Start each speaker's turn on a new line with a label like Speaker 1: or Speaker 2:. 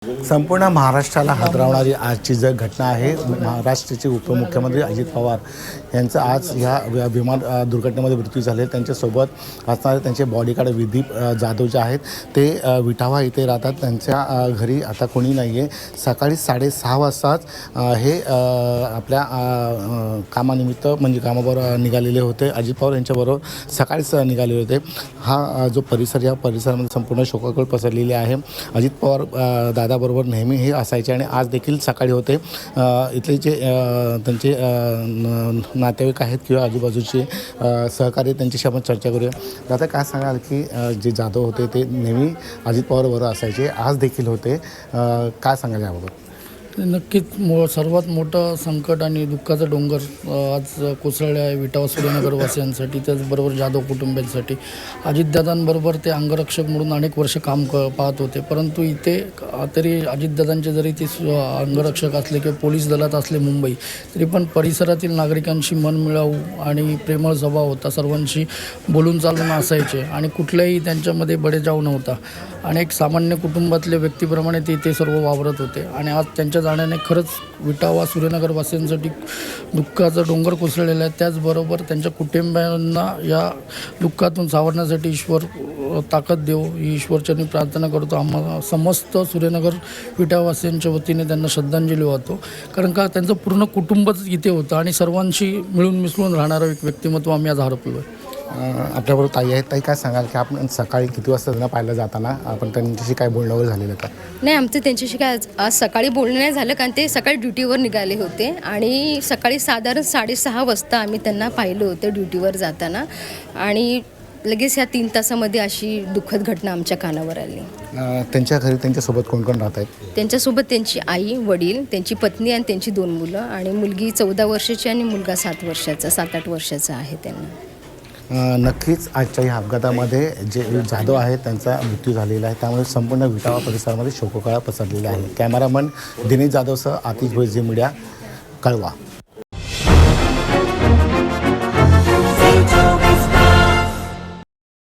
Speaker 1: संपूर्ण महाराष्ट्राला हादरवणारी आजची जर घटना आहे। महाराष्ट्राचे उपमुख्यमंत्री अजित पवार यांचा आज या विमान दुर्घटनेमध्ये मृत्यू झाले। त्यांच्यासोबत असणारे त्यांचे बॉडीगार्ड विदीप जाधव जे आहेत ते विठावा इथे राहतात। त्यांच्या घरी आता कोणी नाही आहे। सकाळी 6:30 वाजताच हे आपल्या कामानिमित्त म्हणजे कामाबरोबर निघालेले होते। अजित पवार यांच्याबरोबर सकाळीच निघाले होते। हा जो परिसर या परिसरामध्ये संपूर्ण शोकाकूळ पसरलेली आहे। अजित पवार दादाबरोबर नेहमी हे असायचे आणि आज देखील सकाळी होते। इथले जे त्यांचे नातेवाईक आहेत किंवा आजूबाजूचे सहकारी त्यांच्याशी आपण चर्चा करूया। दादा काय सांगाल की जे जाधव होते ते नेहमी अजित पवारबरोबर असायचे, आज देखील होते, काय सांगाल याबाबत?
Speaker 2: नक्कीच सर्वात मोठं संकट आणि दुःखाचा डोंगर आज कोसळला आहे विटावा सूर्यनगर वासियांसाठी, त्याचबरोबर जाधव कुटुंबियांसाठी। अजितदादांबरोबर ते अंगरक्षक म्हणून अनेक वर्ष काम पाहत होते, परंतु इथे तरी अजितदादांचे जरी ते अंगरक्षक असले किंवा पोलीस दलात असले मुंबई, तरी पण परिसरातील नागरिकांशी मनमिळावू आणि प्रेमळ स्वभाव होता। सर्वांशी बोलून चालून असायचे आणि कुठल्याही त्यांच्यामध्ये बडेजाव नव्हता आणि एक सामान्य कुटुंबातले व्यक्तीप्रमाणे ते सर्व वावरत होते। आणि आज त्यांच्या जाण्याने खरंच विटावा सूर्यनगर वासियांसाठी दुःखाचा डोंगर कोसळलेला आहे। त्याचबरोबर त्यांच्या कुटुंबियांना या दुःखातून सावरण्यासाठी ईश्वर ताकद देव ही ईश्वरचरणी प्रार्थना करतो। आम्हाला समस्त सूर्यनगर विटावासियांच्या वतीने त्यांना श्रद्धांजली वाहतो, कारण का त्यांचं पूर्ण कुटुंबच इथे होतं आणि सर्वांशी मिळून मिसळून राहणारं एक व्यक्तिमत्व आम्ही आज हरपलो आहे।
Speaker 1: आपल्याबरोबर ताई आहेत। ताई काय सांगाल की आपण सकाळी किती वाजता त्यांना पाहायला जाताना आपण त्यांच्याशी काय बोलणं वगैरे झालेलं का?
Speaker 3: नाही, आमचं त्यांच्याशी काय आज सकाळी बोलणं नाही झालं, कारण ते सकाळी ड्युटीवर निघाले होते आणि सकाळी साधारण 6:30 वाजता आम्ही त्यांना पाहिलं होतं ड्युटीवर जाताना आणि लगेच ह्या 3 तासामध्ये अशी दुःखद घटना आमच्या कानावर आली।
Speaker 1: त्यांच्या घरी त्यांच्यासोबत कोण कोण राहत आहेत?
Speaker 3: त्यांच्यासोबत त्यांची आई, वडील, त्यांची पत्नी आणि त्यांची 2 मुलं आणि मुलगी 14 वर्षाची आणि मुलगा 7-8 वर्षाचा आहे त्यांना।
Speaker 1: नक्कीच आजच्या या अपघातामध्ये जे जाधव आहेत त्यांचा मृत्यू झालेला आहे, त्यामुळे संपूर्ण विटावा परिसरामध्ये शोककळा पसरलेला आहे। कॅमेरामन दिनेश जाधवसह आतिश भोईर, झी मीडिया, कळवा।